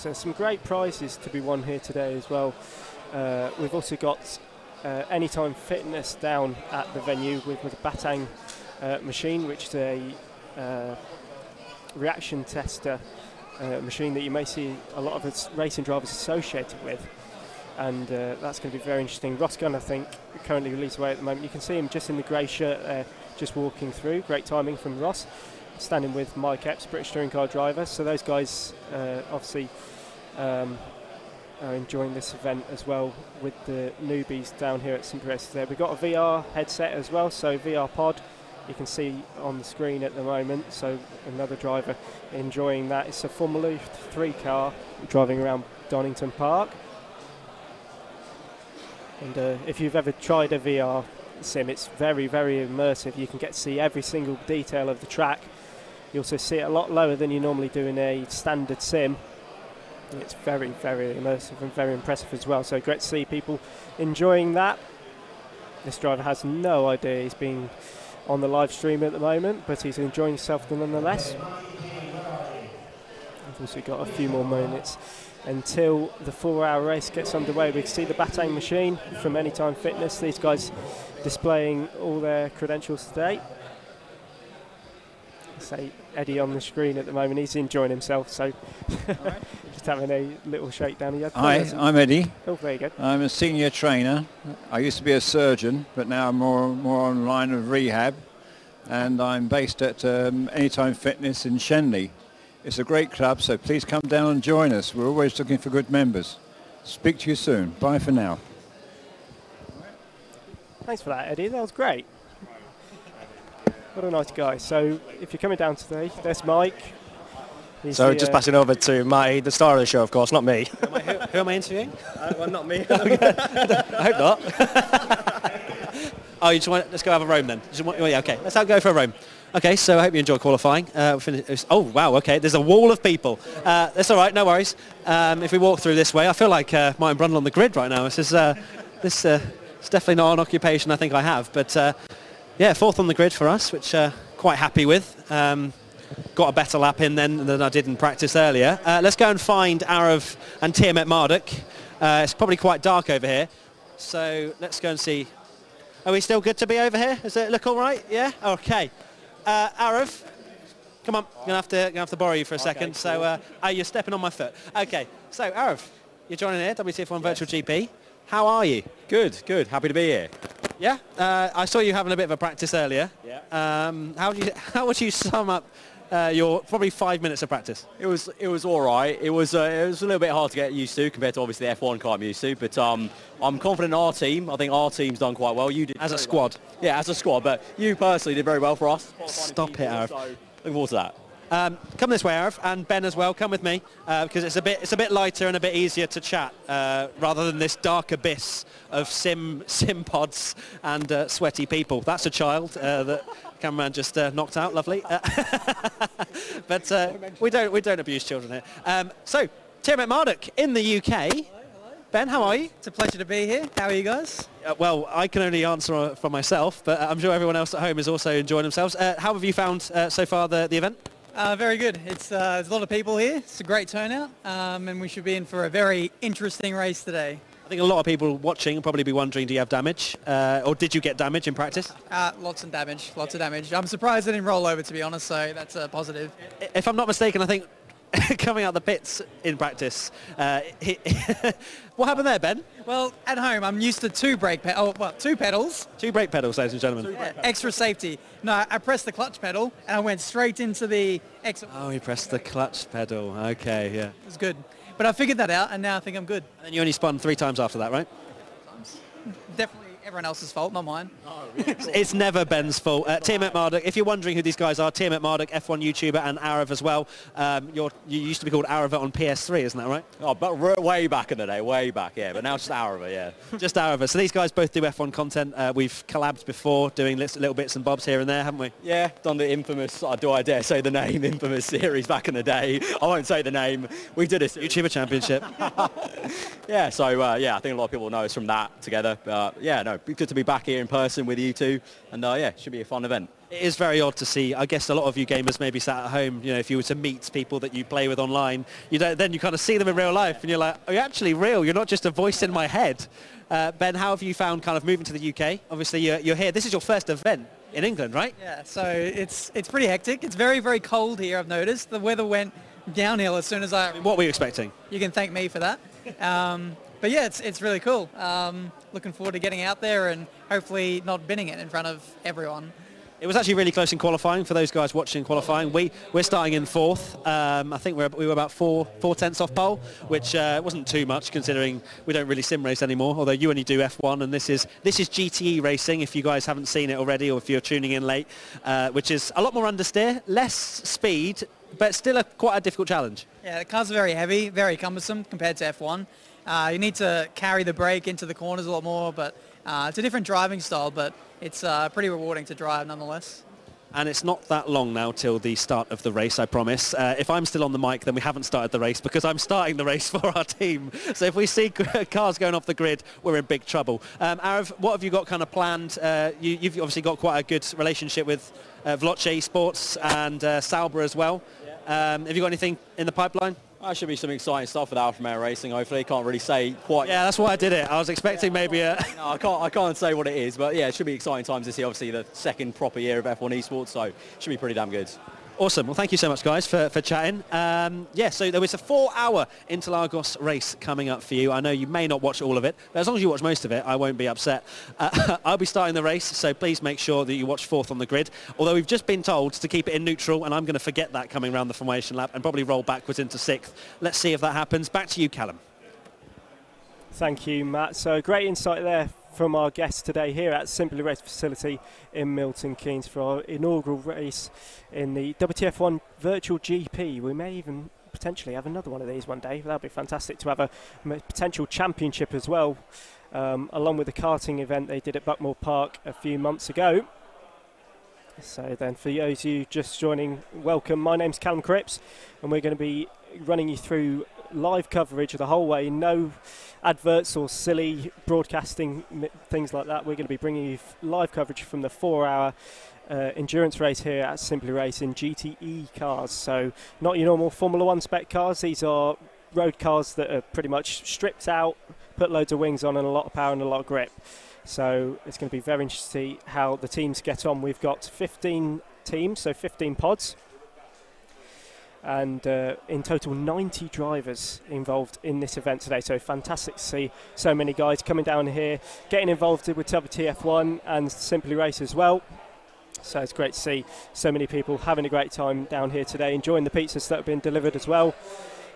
So there's some great prizes to be won here today as well. We've also got Anytime Fitness down at the venue with a Batang machine, which is a reaction tester machine that you may see a lot of racing drivers associated with. And that's going to be very interesting. Ross Gunn, I think, currently released away at the moment. You can see him just in the grey shirt there, just walking through. Great timing from Ross. Standing with Mike Epps, British touring car driver. So those guys obviously are enjoying this event as well with the newbies down here at St. Paris there. We've got a VR headset as well, so VR pod you can see on the screen at the moment. So another driver enjoying that. It's a Formula 3 car driving around Donington Park. And if you've ever tried a VR sim, it's very, very immersive. You can get to see every single detail of the track. You also see it a lot lower than you normally do in a standard sim. It's very, very immersive and very impressive as well. So great to see people enjoying that. This driver has no idea he's being on the live stream at the moment, but he's enjoying himself nonetheless. We've also got a few more minutes until the 4-hour race gets underway. We can see the Batang machine from Anytime Fitness. These guys displaying all their credentials today. Say Eddie on the screen at the moment, he's enjoying himself, so just having a little shakedown. Hi, I'm Eddie. Oh, very good. I'm a senior trainer. I used to be a surgeon, but now I'm more on line of rehab, and I'm based at Anytime Fitness in Shenley. It's a great club, so please come down and join us. We're always looking for good members. Speak to you soon. Bye for now. Thanks for that, Eddie. That was great. What a nice guy. So if you're coming down today, there's Mike. So just passing over to Matty, the star of the show, of course, not me. Who am I interviewing? Well, not me. I hope not. Oh, you just want? Let's go have a roam then. Yeah, okay. Let's go for a roam. Okay, so I hope you enjoy qualifying. Oh, wow, okay, there's a wall of people. That's all right, no worries. If we walk through this way, I feel like Martin Brundle on the grid right now. This is it's definitely not an occupation I think I have, but yeah, fourth on the grid for us, which quite happy with. Got a better lap in then than I did in practice earlier. Let's go and find Arav and Tiamat Marduk. It's probably quite dark over here, so let's go and see. Are we still good to be over here? Does it look all right? Yeah? Okay. Arav, come on. I'm gonna have to borrow you for a second. Cool. So you're stepping on my foot. Okay. So Arav, you're joining here, WTF1 Virtual GP. How are you? Good. Happy to be here. Yeah. I saw you having a bit of a practice earlier. Yeah. How would you sum up your probably 5 minutes of practice? It was all right. It was a little bit hard to get used to compared to obviously the F1 car I'm used to. But I'm confident in our team. I think our team's done quite well. You did as a squad. Well. Yeah, as a squad. But you personally did very well for us. Stop it, Arav. So looking forward to that. Come this way, Arav, and Ben as well. Come with me because it's a bit lighter and a bit easier to chat rather than this dark abyss of sim pods and sweaty people. That's a child that cameraman just knocked out. Lovely. But we don't abuse children here. So Tiamat Marduk in the UK. Hello. Ben, how are you? It's a pleasure to be here. How are you guys? Well, I can only answer for myself, but I'm sure everyone else at home is also enjoying themselves. How have you found so far the event? Very good. There's a lot of people here. It's a great turnout, and we should be in for a very interesting race today. I think a lot of people watching will probably be wondering, do you have damage? Or did you get damage in practice? Lots of damage. I'm surprised I didn't roll over, to be honest, so that's a positive. If I'm not mistaken, I think coming out the pits in practice, what happened there, Ben? Well, at home, I'm used to two brake pedals. Two pedals. Two brake pedals, ladies and gentlemen. Extra safety. No, I pressed the clutch pedal, and I went straight into the exit. Oh, you pressed the clutch pedal. Okay, yeah. It was good. But I figured that out, and now I think I'm good. And then you only spun 3 times after that, right? Definitely everyone else's fault, not mine. Oh, really? It's never Ben's fault. Tiamat Marduk, if you're wondering who these guys are, Tiamat Marduk, F1 YouTuber, and Arav as well. You used to be called Arav on PS3, isn't that right? Oh, but way back in the day, way back, yeah. But now just Arav, yeah. Just Arav. So these guys both do F1 content. We've collabed before, doing little bits and bobs here and there, haven't we? Yeah, done the infamous, do I dare say the name, infamous series back in the day. I won't say the name. We did a YouTuber Championship. Yeah, so yeah, I think a lot of people know us from that together. Yeah, no, good to be back here in person with you two, and yeah, it should be a fun event. It is very odd to see. I guess a lot of you gamers maybe sat at home, you know, if you were to meet people that you play with online, then you kind of see them in real life and you're like, oh, you're actually real. You're not just a voice in my head. Ben, how have you found kind of moving to the UK? Obviously, you're here. This is your first event in England, right? Yeah, so it's pretty hectic. It's very, very cold here, I've noticed. The weather went downhill as soon as What were you expecting? You can thank me for that. But yeah, it's really cool. Looking forward to getting out there and hopefully not binning it in front of everyone. It was actually really close in qualifying. For those guys watching qualifying, we're starting in 4th. I think we were about 4/10 off pole, which wasn't too much considering we don't really sim race anymore. Although you only do F1, and this is GTE racing. If you guys haven't seen it already, or if you're tuning in late, which is a lot more understeer, less speed, but still quite a difficult challenge. Yeah, the cars are very heavy, very cumbersome compared to F1. You need to carry the brake into the corners a lot more, but it's a different driving style, but it's pretty rewarding to drive nonetheless. And it's not that long now till the start of the race, I promise. If I'm still on the mic, then we haven't started the race because I'm starting the race for our team. So if we see cars going off the grid, we're in big trouble. Arav, what have you got kind of planned? You've obviously got quite a good relationship with Vloche Esports and Sauber as well. Have you got anything in the pipeline? There should be some exciting stuff with Alpha Male Racing, hopefully. Can't really say quite... Yeah, that's why I did it. I was expecting maybe a... No, I can't say what it is, but yeah, it should be exciting times to see, obviously, the second proper year of F1 esports, so it should be pretty damn good. Awesome. Well, thank you so much, guys, for chatting. Yeah, so there was a 4-hour Interlagos race coming up for you. I know you may not watch all of it, but as long as you watch most of it, I won't be upset. I'll be starting the race, so please make sure that you watch 4th on the grid. Although we've just been told to keep it in neutral, and I'm going to forget that coming around the formation lap and probably roll backwards into 6th. Let's see if that happens. Back to you, Callum. Thank you, Matt. So great insight there from our guest today here at Simply Race facility in Milton Keynes for our inaugural race in the WTF1 Virtual GP. We may even potentially have another one of these one day. That would be fantastic to have a potential championship as well, along with the karting event they did at Buckmore Park a few months ago. So then for those of you just joining, welcome. My name's Callum Cripps and we're going to be running you through live coverage the whole way. No adverts or silly broadcasting things like that. We're going to be bringing you live coverage from the 4-hour endurance race here at Simply Racing GTE cars. So not your normal Formula 1 spec cars. These are road cars that are pretty much stripped out, put loads of wings on and a lot of power and a lot of grip. So it's going to be very interesting to see how the teams get on. We've got 15 teams, so 15 pods. And in total 90 drivers involved in this event today, so fantastic to see so many guys coming down here, getting involved with WTF1 and Simply Race as well. So it's great to see so many people having a great time down here today, enjoying the pizzas that have been delivered as well.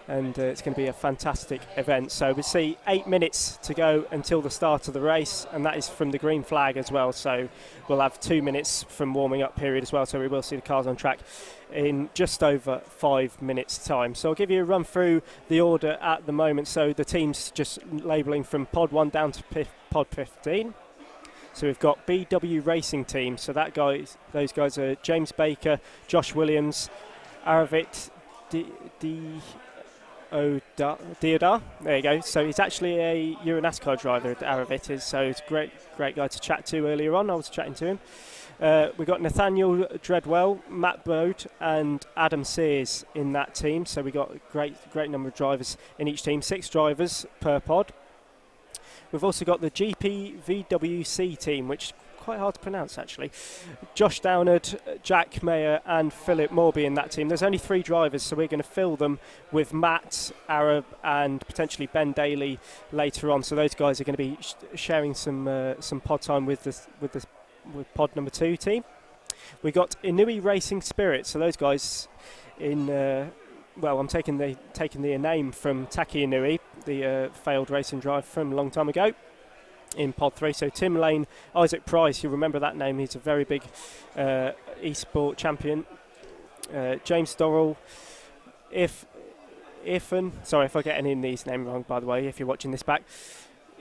And it's going to be a fantastic event. So we see 8 minutes to go until the start of the race, and that is from the green flag as well. So we'll have 2 minutes from warming up period as well, so we will see the cars on track in just over 5 minutes time. So I'll give you a run through the order at the moment. So the team's just labelling from pod 1 down to pod 15. So we've got BW Racing Team, so those guys are James Baker, Josh Williams, Aravit Deodar. There you go. So he's actually a Euro NASCAR driver at Aravit is, so it's a great guy to chat to earlier on. I was chatting to him. We've got Nathaniel Dreadwell, Matt Bode and Adam Sears in that team. So we've got a great number of drivers in each team, 6 drivers per pod. We've also got the GPVWC team, which is quite hard to pronounce actually. Josh Downard, Jack Mayer and Philip Morby in that team. There's only 3 drivers, so we're going to fill them with Matt, Arab and potentially Ben Daly later on. So those guys are going to be sharing some pod time with pod number 2 team. We got Inui Racing Spirit, so those guys in well, I'm taking the name from Taki Inui, the failed racing driver from a long time ago, in pod 3. So Tim Lane, Isaac Price, you remember that name, he's a very big esport champion. James Dorrell, Ifan, sorry if I get any of these names wrong by the way, if you're watching this back,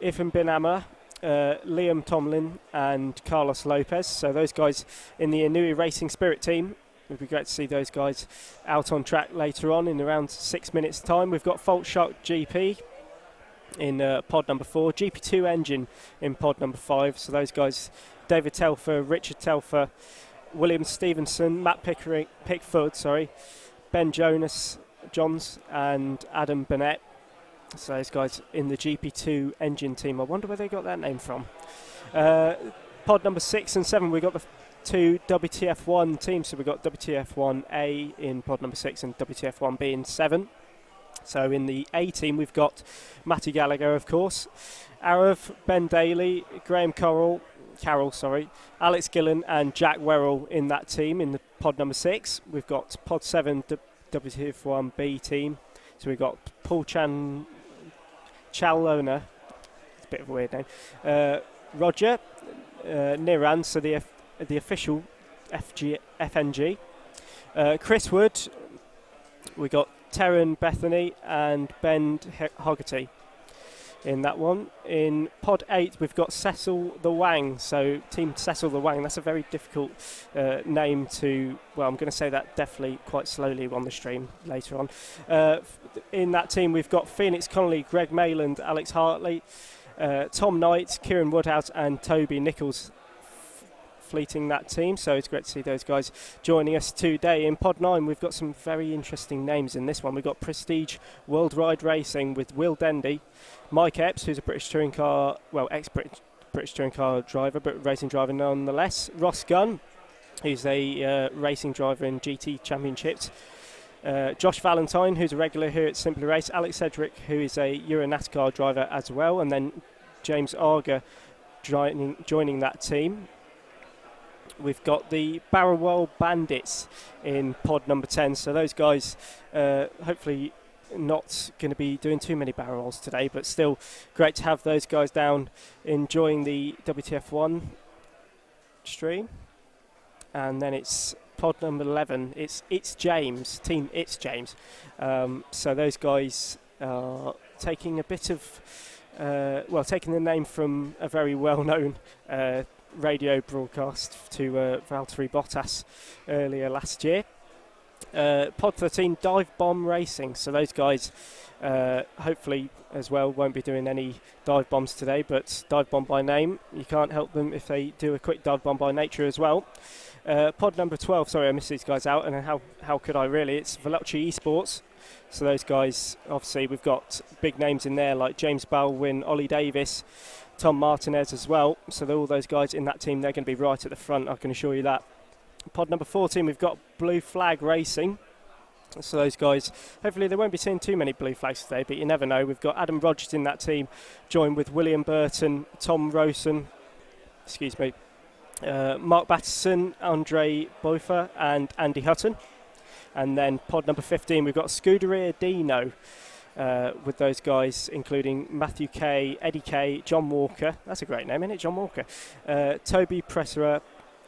Ifan Bin Amar, Liam Tomlin and Carlos Lopez. So those guys in the Inui Racing Spirit team. It would be great to see those guys out on track later on in around 6 minutes time. We've got Fault Shark GP in pod number 4, GP2 Engine in pod number 5. So those guys, David Telfer, Richard Telfer, William Stevenson, Matt Pickford, Ben Johns, and Adam Burnett. So those guys in the GP2 engine team. I wonder where they got that name from. Pod number 6 and 7, we got the two WTF1 teams. So we got WTF1A in pod number 6 and WTF1B in 7. So in the A team, we've got Matty Gallagher, of course, Arav, Ben Daly, Graham Carroll, Alex Gillen and Jack Werrell in that team in the pod number 6. We've got pod 7 WTF1B team. So we've got Paul Chalona, it's a bit of a weird name, Roger, Niran, so the official FNG, Chris Wood, we got Terran Bethany and Ben Hoggerty in that one. In pod 8 we've got Cecil the Wang, so team Cecil the Wang. That's a very difficult name to, well, I'm going to say that definitely quite slowly on the stream later on. In that team we've got Phoenix Connolly, Greg Mayland, Alex Hartley, Tom Knight, Kieran Woodhouse and Toby Nichols fleeting that team, so it's great to see those guys joining us today. In pod 9 we've got some very interesting names in this one. We've got Prestige World Ride Racing with Will Dendy, Mike Epps, who's a British touring car, well, ex-British touring car driver, but racing driver nonetheless, Ross Gunn, who's a racing driver in GT Championships, Josh Valentine, who's a regular here at Simply Race, Alex Cedric, who is a Euro NASCAR driver as well, and then James Arger joining that team. We've got the Barrowwell Bandits in pod number 10. So those guys, hopefully not going to be doing too many barrel rolls today, but still great to have those guys down enjoying the WTF1 stream. And then it's pod number 11. It's James, team It's James. So those guys are taking a bit of, taking the name from a very well-known radio broadcast to Valtteri Bottas earlier last year. Pod 13, Dive Bomb Racing. So those guys hopefully as well won't be doing any dive bombs today, but dive bomb by name. You can't help them if they do a quick dive bomb by nature as well. Pod number 12, sorry I missed these guys out, and how could I really? It's Veloci Esports. So those guys, obviously we've got big names in there like James Baldwin, Ollie Davis, Tom Martinez as well. So all those guys in that team, they're going to be right at the front, I can assure you that. Pod number 14, we've got Blue Flag Racing. So those guys, hopefully they won't be seeing too many blue flags today, but you never know. We've got Adam Rogers in that team, joined with William Burton, Tom Rosen, Mark Batterson, Andre Boifer and Andy Hutton. And then pod number 15, we've got Scuderia Dino, with those guys including Matthew Kay, Eddie Kay, John Walker. That's a great name, isn't it? John Walker. Toby Presserer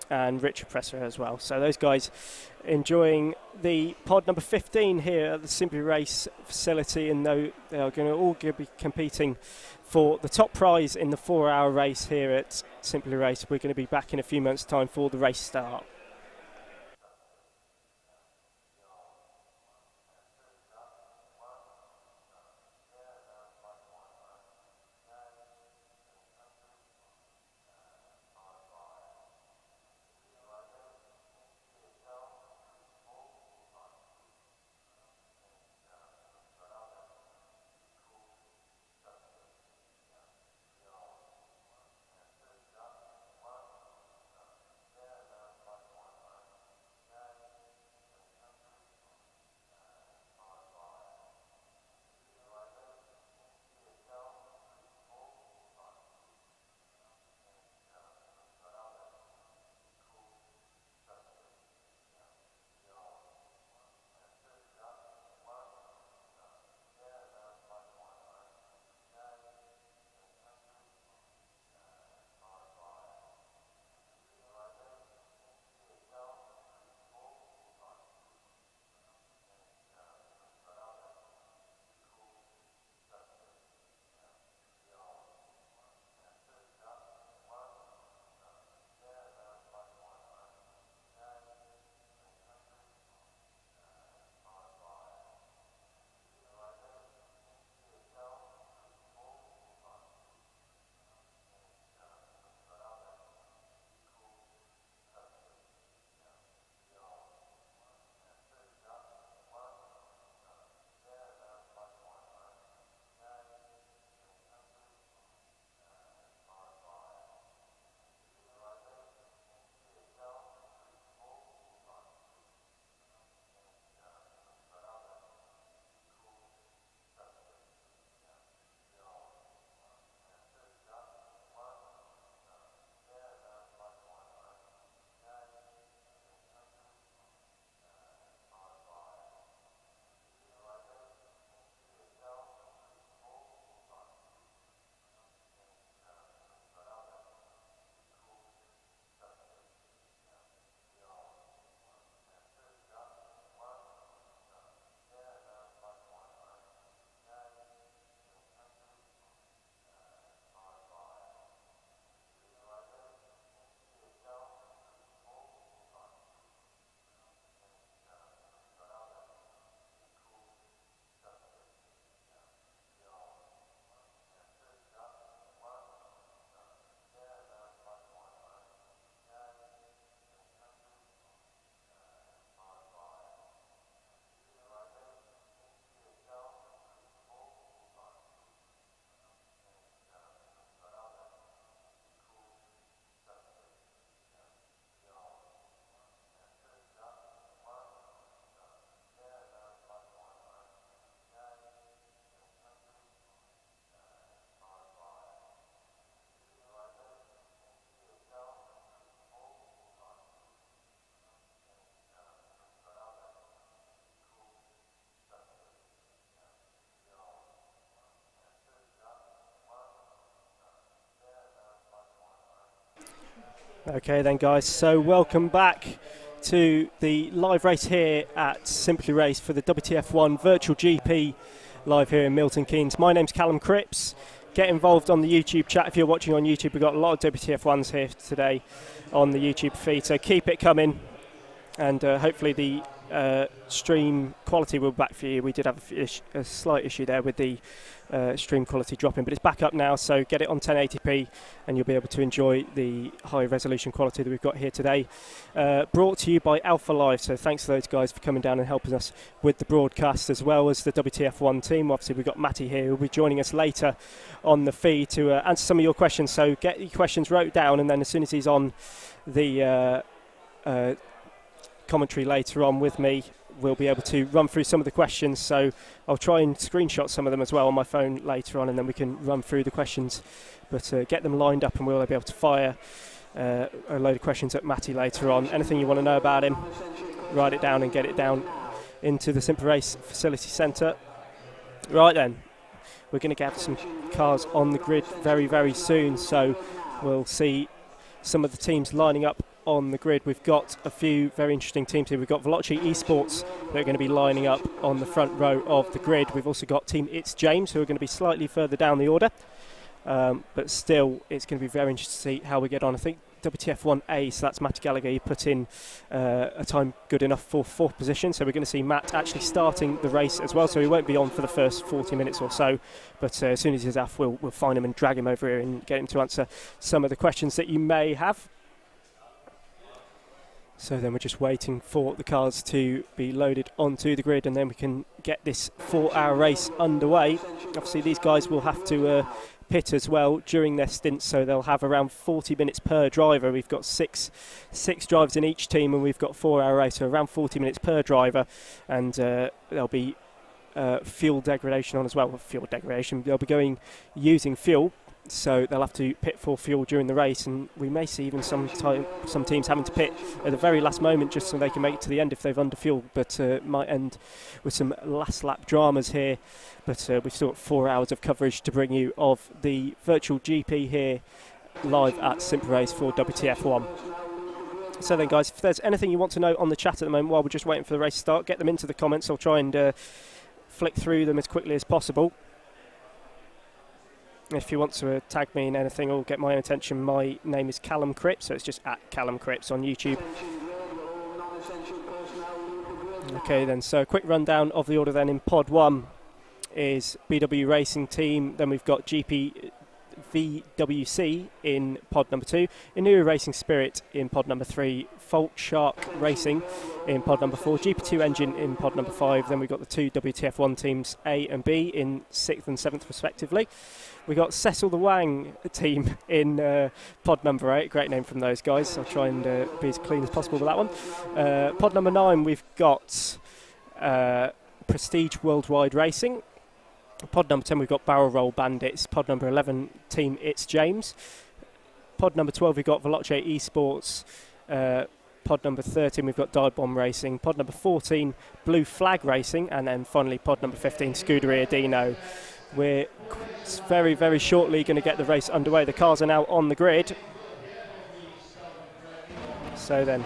and Richard Presserer as well. So those guys enjoying the pod number 15 here at the Simply Race facility, and they are going to all be competing for the top prize in the 4-hour race here at Simply Race. We're going to be back in a few months' time for the race start. Okay then guys, so welcome back to the live race here at Simply Race for the WTF1 Virtual GP live here in Milton Keynes. My name's Callum Cripps. Get involved on the YouTube chat if you're watching on YouTube. We've got a lot of WTF1s here today on the YouTube feed, so keep it coming, and hopefully the stream quality will be back for you. We did have a slight issue there with the stream quality dropping, but it's back up now, so get it on 1080p and you'll be able to enjoy the high resolution quality that we've got here today. Brought to you by Alpha Live, so thanks to those guys for coming down and helping us with the broadcast, as well as the WTF1 team. Obviously we've got Matty here who will be joining us later on the feed to answer some of your questions, so get your questions wrote down, and then as soon as he's on the commentary later on with me, we'll be able to run through some of the questions. So I'll try and screenshot some of them as well on my phone later on, and then we can run through the questions, but get them lined up and we'll be able to fire a load of questions at Matty later on. Anything you want to know about him, write it down and get it down into the Simple Race Facility Centre. Right then, we're going to get some cars on the grid very, very soon, so we'll see some of the teams lining up on the grid. We've got a few very interesting teams here. We've got Veloci Esports that are going to be lining up on the front row of the grid. We've also got Team It's James, who are going to be slightly further down the order, but still it's going to be very interesting to see how we get on. I think WTF1A, so that's Matt Gallagher, he put in a time good enough for 4th position, so we're going to see Matt actually starting the race as well, so he won't be on for the first 40 minutes or so, but as soon as he's off, we'll find him and drag him over here and get him to answer some of the questions that you may have. So then we're just waiting for the cars to be loaded onto the grid, and then we can get this 4-hour race underway. Obviously these guys will have to pit as well during their stints, so they'll have around 40 minutes per driver. We've got six drivers in each team, and we've got 4-hour race, so around 40 minutes per driver, and there'll be fuel degradation on as well. Fuel degradation, they'll be using fuel, so they'll have to pit for fuel during the race, and we may see even some teams having to pit at the very last moment just so they can make it to the end if they've underfueled, but might end with some last lap dramas here. But we've still got 4 hours of coverage to bring you of the virtual GP here live at Simple Race for WTF1. So then guys, if there's anything you want to know on the chat at the moment while we're just waiting for the race to start, get them into the comments. I'll try and flick through them as quickly as possible. If you want to tag me in anything or get my own attention, my name is Callum Cripps, so it's just at Callum Cripps on YouTube. Okay then, so a quick rundown of the order then. In pod 1 is BW Racing Team, then we've got GP VWC in pod number 2, Inui Racing Spirit in pod number 3, Fault Shark Racing in pod number 4, GP2 Engine in pod number 5, then we've got the 2 WTF1 teams A and B in 6th and 7th respectively. We got Cecil the Wang team in pod number 8, great name from those guys. I'll try and be as clean as possible with that one. Pod number 9 we've got Prestige Worldwide Racing. Pod number 10 we've got Barrel Roll Bandits. Pod number 11 Team It's James. Pod number 12 we've got Veloci Esports. Pod number 13 we've got Dive Bomb Racing. Pod number 14 Blue Flag Racing, and then finally pod number 15 Scuderia Dino. We're very, very shortly going to get the race underway. The cars are now on the grid. So then,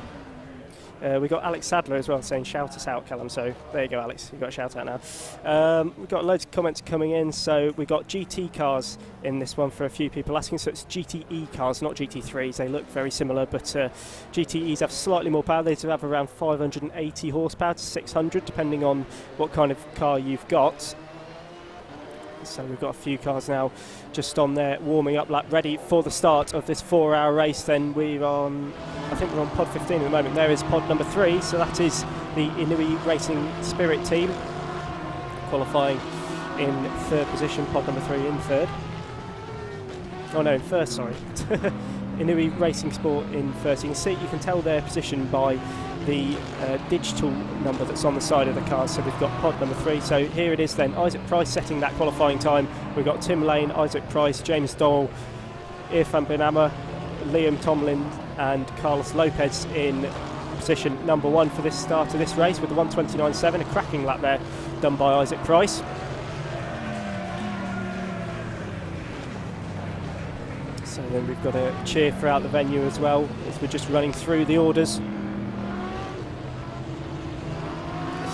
we've got Alex Sadler as well saying shout us out, Callum. So there you go, Alex, you've got a shout out now. We've got loads of comments coming in. So we've got GT cars in this one for a few people asking. So it's GTE cars, not GT3s. They look very similar, but GTEs have slightly more power. They have around 580 horsepower to 600, depending on what kind of car you've got. So we've got a few cars now just on there warming up lap, ready for the start of this 4-hour race. Then we're on, I think we're on pod 15 at the moment. There is pod number 3, so that is the Inui Racing Spirit team qualifying in 3rd position. Pod number 3 in 3rd. Oh no, in 1st, sorry. Inui Racing Sport in 1st. You can tell their position by the digital number that's on the side of the car. So we've got pod number 3. So here it is then, Isaac Price setting that qualifying time. We've got Tim Lane, Isaac Price, James Dole, Irfan Benama, Liam Tomlin and Carlos Lopez in position number 1 for this start of this race with the 1:29.7, a cracking lap there done by Isaac Price. So then we've got a cheer throughout the venue as well as we're just running through the orders.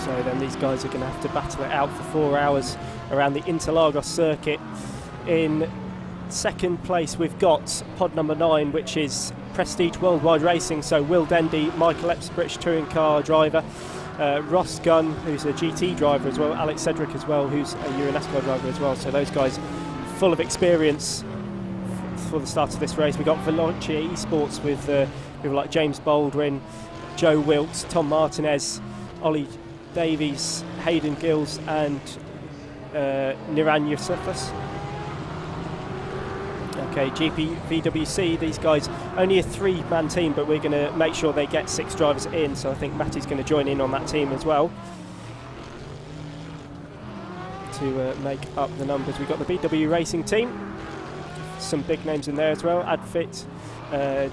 So then these guys are going to have to battle it out for 4 hours around the Interlagos circuit. In second place we've got pod number 9, which is Prestige Worldwide Racing, so Will Dendy, Michael Epps, British touring car driver, Ross Gunn, who's a GT driver as well, Alex Cedric as well, who's a Euro NASCAR driver as well. So those guys full of experience for the start of this race. We've got Veloce Esports with people like James Baldwin, Joe Wilkes, Tom Martinez, Ollie Davies, Hayden Gills and Niran Yusufas. Okay, GPVWC, these guys, only a 3-man team, but we're going to make sure they get 6 drivers in, so I think Matty's going to join in on that team as well to make up the numbers. We've got the BW Racing team, some big names in there as well. Adfit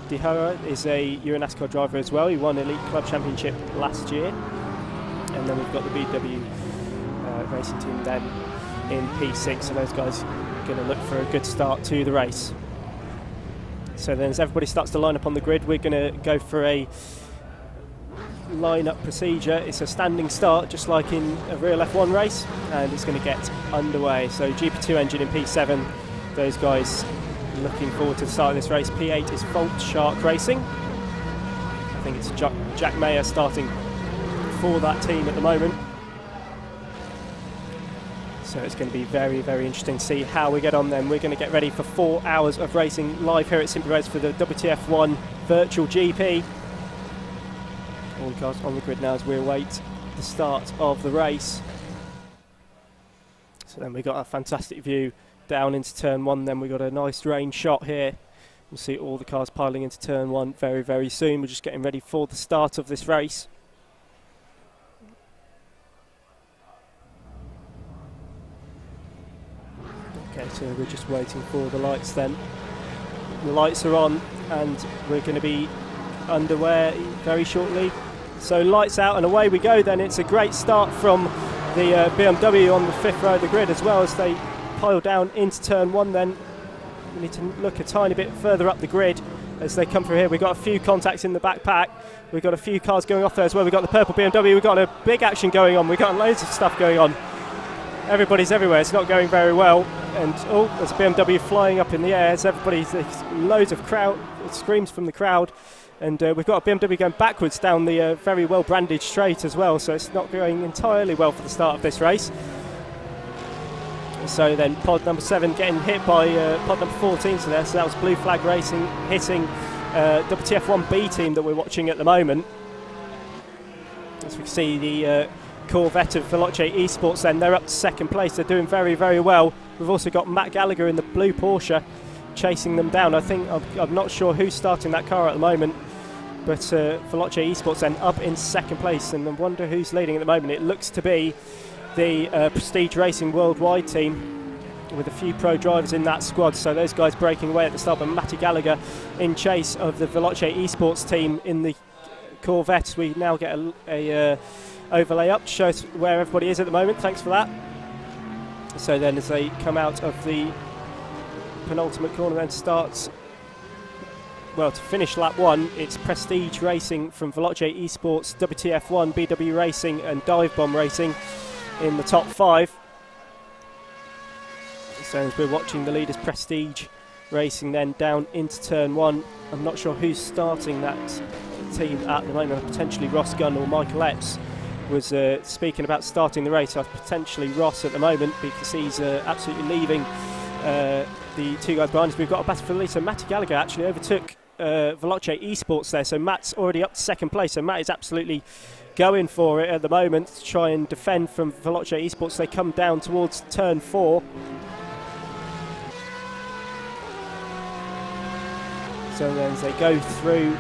Dihara is a Euro NASCAR driver as well. He won Elite Club Championship last year. And then we've got the BW Racing team then in P6, so those guys are going to look for a good start to the race. So then as everybody starts to line up on the grid, we're going to go for a line-up procedure. It's a standing start, just like in a real F1 race, and it's going to get underway. So GP2 engine in P7, those guys looking forward to the start of this race. P8 is Fault Shark Racing. I think it's Jack Mayer starting for that team at the moment. So it's going to be very, very interesting to see how we get on then. We're going to get ready for 4 hours of racing live here at Simply Racing for the WTF1 Virtual GP. All the cars on the grid now as we await the start of the race. So then we've got a fantastic view down into turn 1, then we've got a nice range shot here. We'll see all the cars piling into turn 1 very, very soon. We're just getting ready for the start of this race. Okay, so we're just waiting for the lights then. The lights are on and we're going to be underway very shortly. So lights out and away we go then. It's a great start from the BMW on the 5th row of the grid as well as they pile down into turn 1 then. We need to look a tiny bit further up the grid as they come through here. We've got a few contacts in the backpack. We've got a few cars going off there as well. We've got the purple BMW. We've got a big action going on. We've got loads of stuff going on. Everybody's everywhere. It's not going very well. And oh, there's a BMW flying up in the air. There's loads of crowd, screams from the crowd. And we've got a BMW going backwards down the very well branded straight as well. So it's not going entirely well for the start of this race. So then pod number 7 getting hit by pod number 14. So that was Blue Flag Racing hitting WTF1B team that we're watching at the moment. As we can see the Corvette of Veloce Esports then, they're up to 2nd place. They're doing very, very well. We've also got Matt Gallagher in the blue Porsche chasing them down. I think, I'm not sure who's starting that car at the moment, but Veloce Esports then up in 2nd place, and I wonder who's leading at the moment. It looks to be the Prestige Racing Worldwide team with a few pro drivers in that squad, so those guys breaking away at the start, but Matty Gallagher in chase of the Veloce Esports team in the Corvette. We now get a overlay up to show us where everybody is at the moment. Thanks for that. So then as they come out of the penultimate corner then starts, well, to finish lap 1, it's Prestige Racing from Veloce Esports, WTF1, BW Racing and Dive Bomb Racing in the top 5. So as we're watching the leaders, Prestige Racing then down into turn 1. I'm not sure who's starting that team at the moment. Potentially Ross Gunn or Michael Epps was speaking about starting the race. Potentially Ross at the moment because he's absolutely leaving the 2 guys behind us. We've got a battle for the lead. So Matty Gallagher actually overtook Veloce Esports there. So Matt's already up to 2nd place. So Matt is absolutely going for it at the moment to try and defend from Veloce Esports. They come down towards turn 4. So then as they go through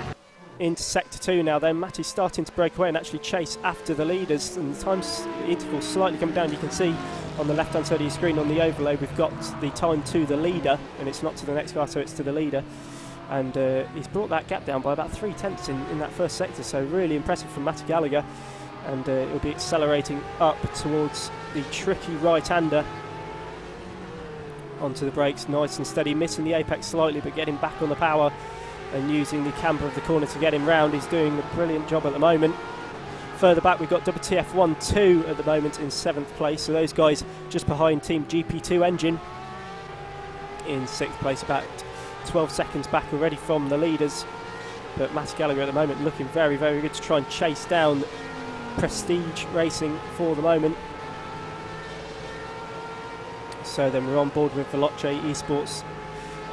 into sector 2 now, then Matty's starting to break away and actually chase after the leaders, and the time interval slightly coming down. You can see on the left hand side of your screen on the overlay we've got the time to the leader, and it's not to the next car, so it's to the leader, and he's brought that gap down by about 3/10 in that first sector, so really impressive from Matty Gallagher, and he'll be accelerating up towards the tricky right-hander onto the brakes, nice and steady, missing the apex slightly but getting back on the power and using the camber of the corner to get him round. He's doing a brilliant job at the moment. Further back we've got WTF1 2 at the moment in 7th place, so those guys just behind Team GP2 Engine in 6th place, about 12 seconds back already from the leaders. But Matty Gallagher at the moment looking very, very good to try and chase down Prestige Racing for the moment. So then we're on board with Veloce Esports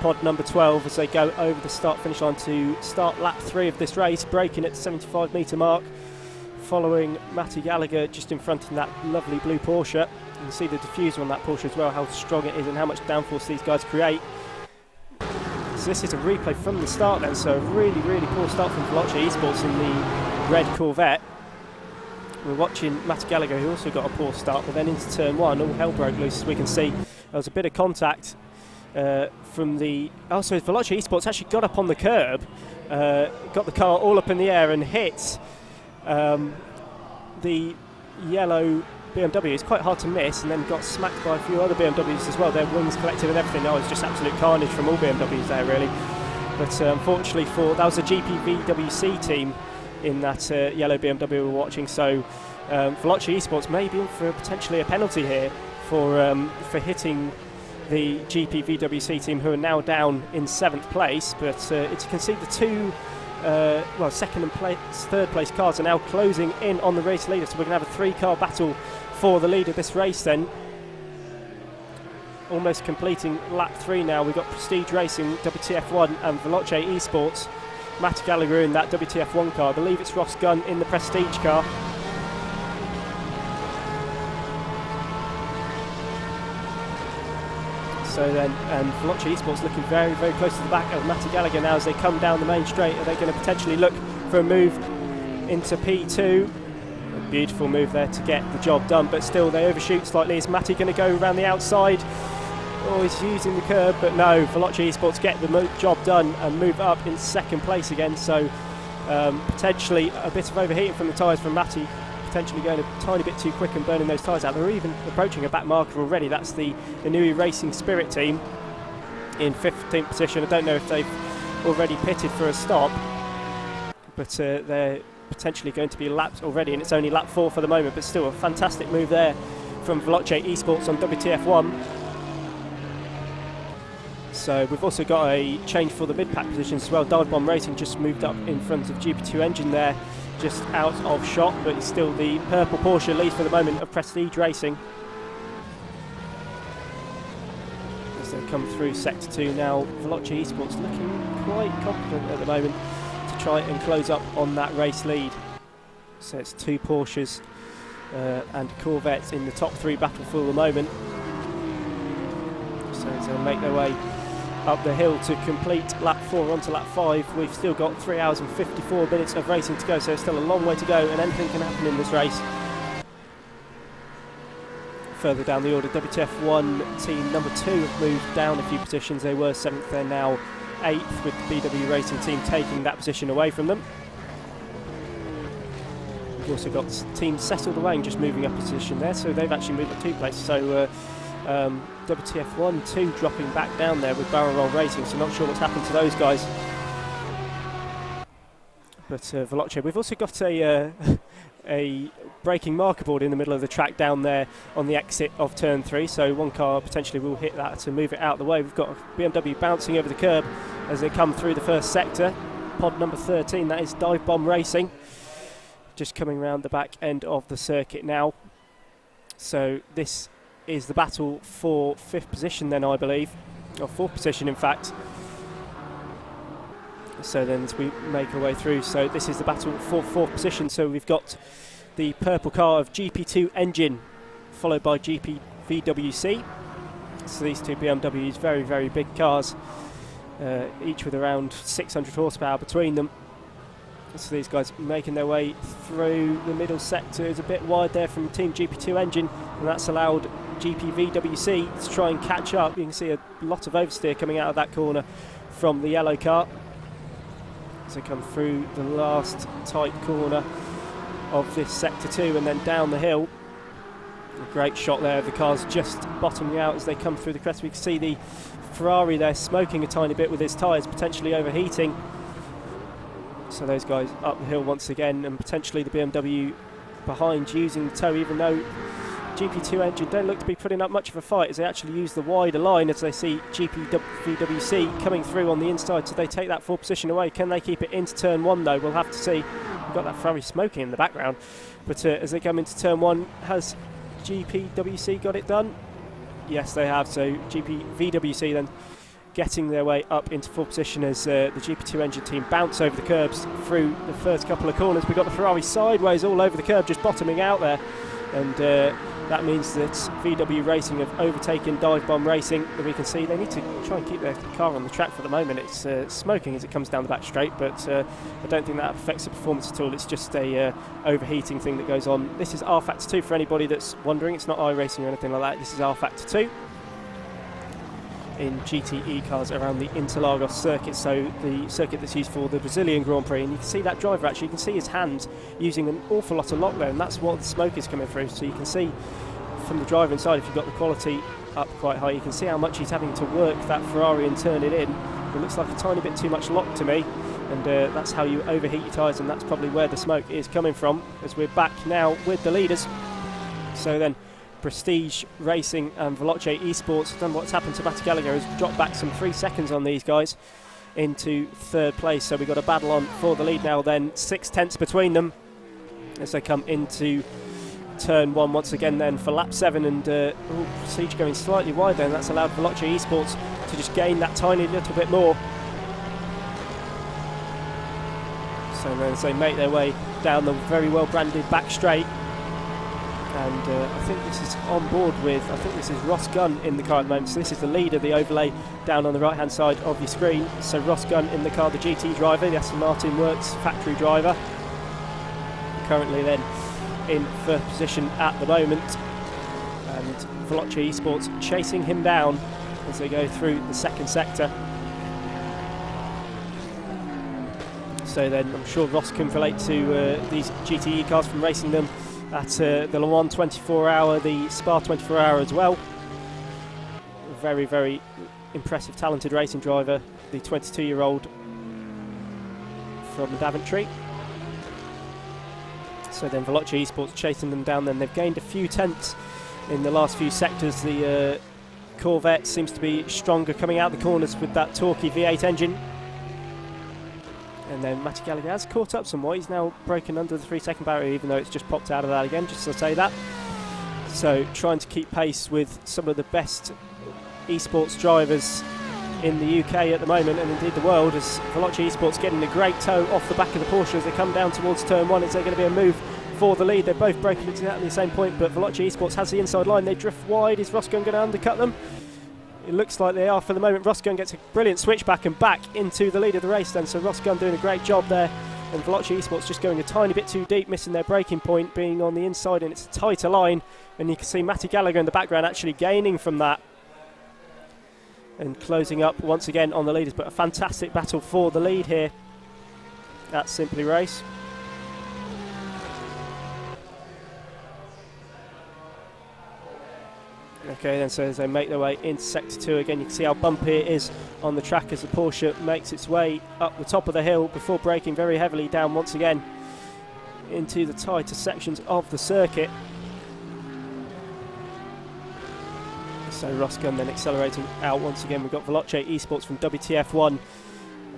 pod number 12 as they go over the start-finish line to start lap 3 of this race, braking at the 75 metre mark, following Matty Gallagher just in front of that lovely blue Porsche. You can see the diffuser on that Porsche as well, how strong it is and how much downforce these guys create. So this is a replay from the start then, so a really, really poor start from Veloce Esports in the red Corvette. We're watching Matty Gallagher, who also got a poor start, but then into turn 1, all hell broke loose, as we can see. There was a bit of contact from the... Also, Veloce Esports actually got up on the curb, got the car all up in the air and hit the yellow BMW. It's quite hard to miss, and then got smacked by a few other BMWs as well. Their wings collected and everything. That was just absolute carnage from all BMWs there, really. But unfortunately that was a GPVWC team in that yellow BMW we were watching, so Veloce Esports may be in for potentially a penalty here for hitting the GPVWC team, who are now down in 7th place. But as you can see, the two second and third place cars are now closing in on the race leader, so we're going to have a 3-car battle for the lead of this race then. Almost completing lap 3 now. We've got Prestige Racing, WTF1 and Veloce Esports. Matty Gallagher in that WTF1 car. I believe it's Ross Gunn in the Prestige car. So then, and Veloce Esports looking very, very close to the back of Matty Gallagher now as they come down the main straight. Are they going to potentially look for a move into P2? A beautiful move there to get the job done, but still they overshoot slightly. Is Matty going to go around the outside? Oh, he's using the curb, but no. Veloce Esports get the job done and move up in 2nd place again. So potentially a bit of overheating from the tyres from Matty, potentially going a tiny bit too quick and burning those tyres out. They're even approaching a back marker already. That's the Inui Racing Spirit team in 15th position. I don't know if they've already pitted for a stop, but they're potentially going to be lapped already, and it's only lap 4 for the moment, but still a fantastic move there from Veloce Esports on WTF1. So we've also got a change for the mid-pack positions as well. Dive Bomb Racing just moved up in front of GP2 Engine there, just out of shot, but it's still the purple Porsche lead for the moment of Prestige Racing. As they come through Sector 2 now, Veloce Esports looking quite confident at the moment to try and close up on that race lead. So it's 2 Porsches and Corvettes in the top 3 battle for the moment. So they'll make their way up the hill to complete lap 4 onto lap 5. We've still got 3 hours and 54 minutes of racing to go, so there's still a long way to go and anything can happen in this race. Further down the order, WTF1 team number 2 have moved down a few positions. They were 7th, they're now 8th, with the BW Racing team taking that position away from them. We've also got Team Settle the Wang just moving up a position there, so they've actually moved up 2 places. So WTF1 2 dropping back down there with Barrel Roll Racing, so not sure what's happened to those guys. But Veloce, we've also got a braking marker board in the middle of the track down there on the exit of turn 3, so one car potentially will hit that to move it out of the way. We've got a BMW bouncing over the curb as they come through the first sector. Pod number 13, that is Dive Bomb Racing, just coming round the back end of the circuit now. So this is the battle for 5th position then, I believe, or 4th position in fact. So then as we make our way through, so this is the battle for 4th position. So we've got the purple car of GP2 Engine, followed by GPVWC. So these 2 BMWs, very, very big cars, each with around 600 horsepower between them. So these guys making their way through the middle sector. Is a bit wide there from Team GP2 Engine, and that's allowed GPVWC to try and catch up. You can see a lot of oversteer coming out of that corner from the yellow car. So come through the last tight corner of this sector 2 and then down the hill. A great shot there of the cars just bottoming out as they come through the crest. We can see the Ferrari there smoking a tiny bit with his tyres, potentially overheating. So those guys up the hill once again, and potentially the BMW behind using the tow, even though GP2 engine don't look to be putting up much of a fight as they actually use the wider line as they see VWC coming through on the inside, so they take that 4th position away. Can they keep it into turn 1 though? We'll have to see. We've got that Ferrari smoking in the background, but as they come into turn 1, has GPWC got it done? Yes, they have. So VWC then getting their way up into 4th position as the GP2 engine team bounce over the curbs through the first couple of corners. We've got the Ferrari sideways all over the curb, just bottoming out there, and that means that VW Racing have overtaken Dive Bomb Racing. And we can see they need to try and keep their car on the track for the moment. It's smoking as it comes down the back straight, but I don't think that affects the performance at all. It's just a overheating thing that goes on. This is R Factor 2 for anybody that's wondering. It's not iRacing or anything like that. This is R Factor 2 in GTE cars around the Interlagos circuit, so the circuit that's used for the Brazilian Grand Prix. And you can see that driver actually, you can see his hands using an awful lot of lock there, and that's what the smoke is coming through. So you can see from the driver inside, if you've got the quality up quite high, you can see how much he's having to work that Ferrari and turn it in. It looks like a tiny bit too much lock to me, and that's how you overheat your tyres, and that's probably where the smoke is coming from, as we're back now with the leaders. So then Prestige Racing and Veloce Esports, done what's happened to Matty Gallagher, has dropped back some 3 seconds on these guys into 3rd place. So we've got a battle on for the lead now then, 6 tenths between them as they come into turn 1 once again then for lap 7, and Prestige going slightly wide there, and that's allowed Veloce Esports to just gain that tiny little bit more. So then as they make their way down the very well branded back straight, and I think this is on board with, I think this is Ross Gunn in the car at the moment. So this is the leader, the overlay down on the right hand side of your screen. So Ross Gunn in the car, the GT driver, the Aston Martin Works factory driver, currently then in 1st position at the moment, and Veloce Esports chasing him down as they go through the 2nd sector. So then I'm sure Ross can relate to these GTE cars from racing them at the Le Mans 24-hour, the Spa 24-hour as well. Very, very impressive, talented racing driver, the 22-year-old from Daventry. So then Veloce Esports chasing them down then. They've gained a few tenths in the last few sectors. The Corvette seems to be stronger coming out the corners with that torquey V8 engine. And then Matty Gallagher has caught up somewhat. He's now broken under the 3-second barrier, even though it's just popped out of that again, just to say that. So trying to keep pace with some of the best esports drivers in the UK at the moment, and indeed the world, as Veloce Esports getting a great tow off the back of the Porsche as they come down towards turn 1. Is there going to be a move for the lead? They're both broken at exactly the same point, but Veloce Esports has the inside line. They drift wide. Is Ross Gunn going to undercut them? It looks like they are for the moment. Ross Gunn gets a brilliant switchback and back into the lead of the race then. So Ross Gunn doing a great job there, and Veloce Esports just going a tiny bit too deep, missing their braking point, being on the inside, and it's a tighter line. And you can see Matty Gallagher in the background actually gaining from that and closing up once again on the leaders. But a fantastic battle for the lead here at Simply Race. Okay, then so as they make their way into Sector 2 again, you can see how bumpy it is on the track as the Porsche makes its way up the top of the hill before braking very heavily down once again into the tighter sections of the circuit. So Ross Gunn then accelerating out once again. We've got Veloce Esports from WTF1,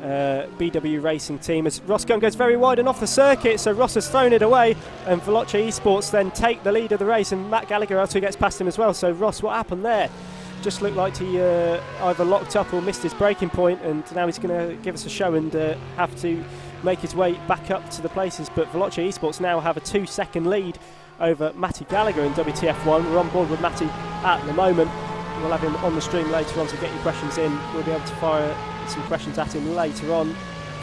BW Racing team, as Ross Gunn goes very wide and off the circuit, so Ross has thrown it away, and Veloce Esports then take the lead of the race, and Matt Gallagher also gets past him as well. So Ross, what happened there? Just looked like he either locked up or missed his braking point, and now he's going to give us a show and have to make his way back up to the places. But Veloce Esports now have a 2-second lead over Matty Gallagher in WTF1. We're on board with Matty at the moment. We'll have him on the stream later on, so get your questions in. We'll be able to fire some questions at him later on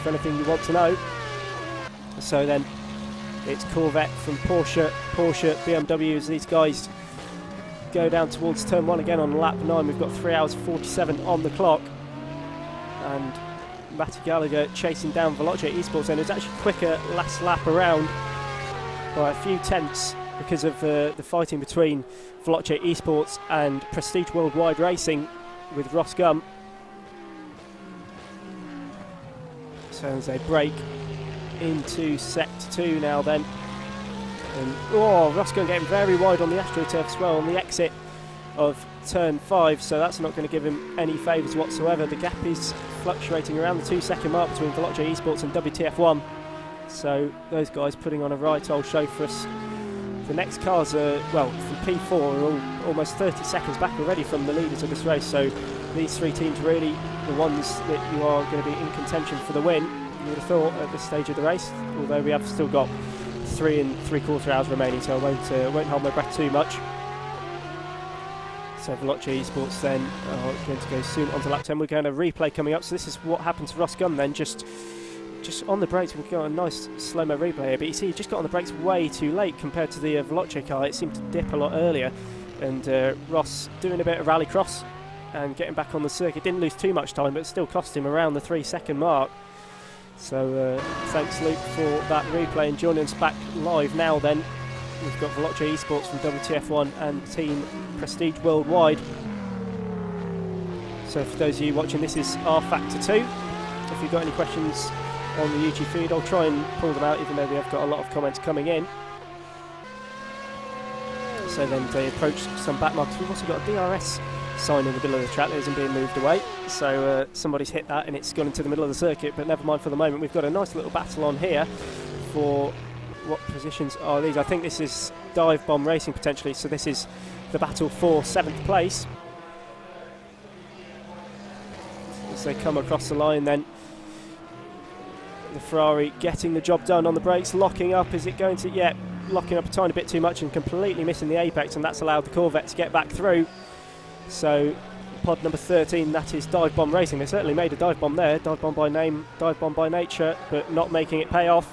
for anything you want to know. So then it's Corvette from Porsche, BMW, as these guys go down towards turn 1 again on lap 9. We've got 3 hours 47 on the clock, and Matty Gallagher chasing down Veloce Esports, and it's actually quicker last lap around by a few tenths because of the fighting between Veloce Esports and Prestige Worldwide Racing with Ross Gum. So as they break into Sector 2 now then. And, Ross Gum getting very wide on the AstroTurf as well on the exit of turn 5, so that's not going to give him any favours whatsoever. The gap is fluctuating around the 2-second mark between Veloce Esports and WTF1. So those guys putting on a right old show for us. The next cars are, well, from P4 are almost 30 seconds back already from the leaders of this race, so these three teams really the ones that you are going to be in contention for the win, you would have thought at this stage of the race, although we have still got 3 3/4 hours remaining, so I won't hold my breath too much. So Veloce Esports then are going to go soon onto lap 10. We're going to replay coming up, so this is what happened to Ross Gum then, just on the brakes. We've got a nice slow-mo replay here, but you see he just got on the brakes way too late compared to the Veloce car. It seemed to dip a lot earlier, and Ross doing a bit of rallycross and getting back on the circuit. Didn't lose too much time, but still cost him around the 3-second mark. So thanks Luke for that replay, and joining us back live now then, we've got Veloce Esports from WTF1 and Team Prestige Worldwide. So for those of you watching, this is R Factor 2. If you've got any questions on the YouTube feed, I'll try and pull them out, even though we have got a lot of comments coming in. So then they approach some back markers. We've also got a DRS sign in the middle of the track that isn't being moved away, so somebody's hit that and it's gone into the middle of the circuit, but never mind for the moment. We've got a nice little battle on here for what positions are these. I think this is Dive Bomb Racing potentially, so this is the battle for 7th place. As they come across the line then, the Ferrari getting the job done on the brakes, locking up. Is it going to, yeah, locking up a tiny bit too much and completely missing the apex, and that's allowed the Corvette to get back through. So pod number 13, that is Dive Bomb Racing. They certainly made a dive bomb there, dive bomb by name, dive bomb by nature, but not making it pay off.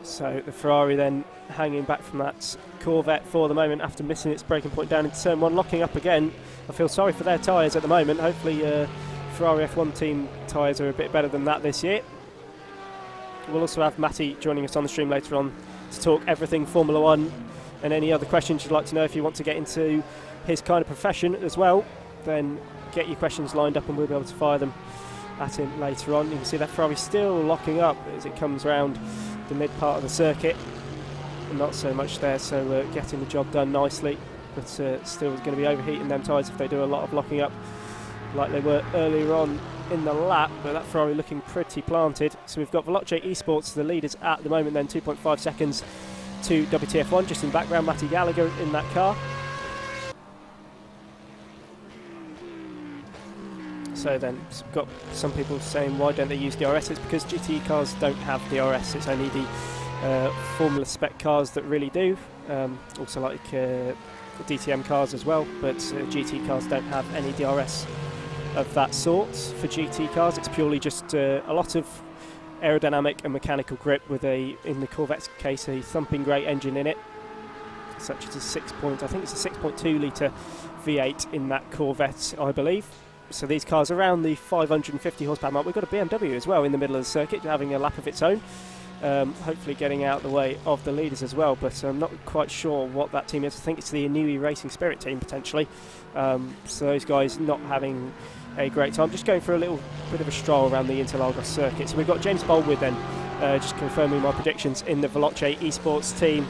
So the Ferrari then hanging back from that Corvette for the moment after missing its braking point down into turn 1, locking up again. I feel sorry for their tyres at the moment. Hopefully Ferrari F1 team tyres are a bit better than that this year. We'll also have Matty joining us on the stream later on to talk everything Formula 1 and any other questions you'd like to know. If you want to get into his kind of profession as well, then get your questions lined up and we'll be able to fire them at him later on. You can see that Ferrari still locking up as it comes round the mid part of the circuit. Not so much there, so getting the job done nicely, but still going to be overheating them tyres if they do a lot of locking up like they were earlier on in the lap. But that Ferrari looking pretty planted. So we've got Veloce Esports, the leaders at the moment then, 2.5 seconds to WTF1. Just in the background, Matty Gallagher in that car. So then we've got some people saying, why don't they use DRS? It's because GT cars don't have DRS. It's only the Formula spec cars that really do. Also like DTM cars as well, but GT cars don't have any DRS of that sort. For GT cars, it's purely just a lot of aerodynamic and mechanical grip with in the Corvette's case, a thumping great engine in it, such as a I think it's a 6.2 litre V8 in that Corvette, I believe. So these cars around the 550 horsepower mark. We've got a BMW as well in the middle of the circuit having a lap of its own, hopefully getting out the way of the leaders as well, but I'm not quite sure what that team is. I think it's the Inui Racing Spirit team potentially. So those guys not having a great time, just going for a little bit of a stroll around the Interlagos circuit. So we've got James Baldwin then, just confirming my predictions, in the Veloce Esports team,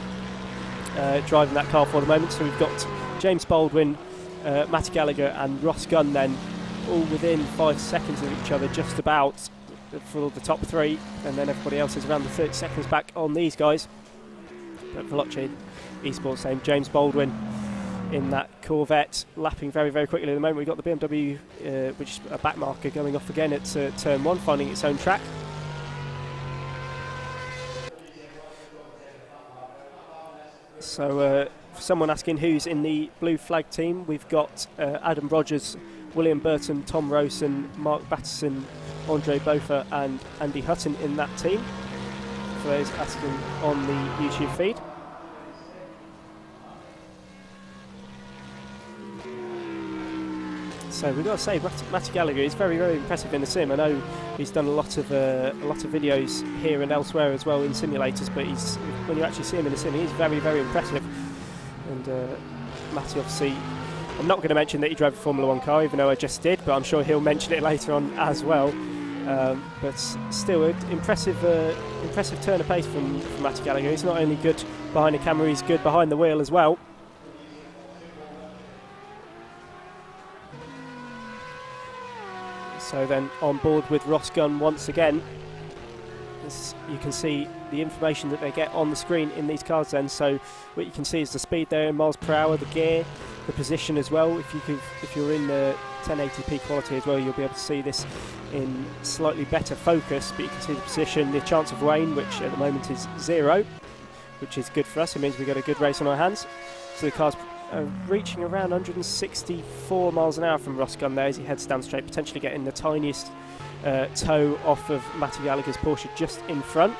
driving that car for the moment. So we've got James Baldwin, Matty Gallagher and Ross Gunn then all within 5 seconds of each other just about for the top 3, and then everybody else is around the 30 seconds back on these guys. But Veloce Esports same, James Baldwin in that Corvette, lapping very, very quickly at the moment. We've got the BMW, which is a back marker, going off again at turn 1, finding its own track. So for someone asking who's in the blue flag team, we've got Adam Rogers, William Burton, Tom Rosen, Mark Batterson, Andre Bofa and Andy Hutton in that team, for those asking on the YouTube feed. So we've got to say, Matty Gallagher is very, very impressive in the sim. I know he's done a lot of videos here and elsewhere as well in simulators, but when you actually see him in the sim, he's very, very impressive. And Matty, obviously, I'm not going to mention that he drove a Formula 1 car, even though I just did, but I'm sure he'll mention it later on as well. But still, an impressive turn of pace from Matty Gallagher. He's not only good behind the camera, he's good behind the wheel as well. So then on board with Ross Gunn once again. As you can see the information that they get on the screen in these cars then. So what you can see is the speed there in miles per hour, the gear, the position as well. If you're in the 1080p quality as well, you'll be able to see this in slightly better focus, but you can see the position, the chance of rain, which at the moment is 0, which is good for us. It means we've got a good race on our hands. So the car's reaching around 164 miles an hour from Ross Gunn there as he heads down straight, potentially getting the tiniest toe off of Matty Gallagher's Porsche just in front.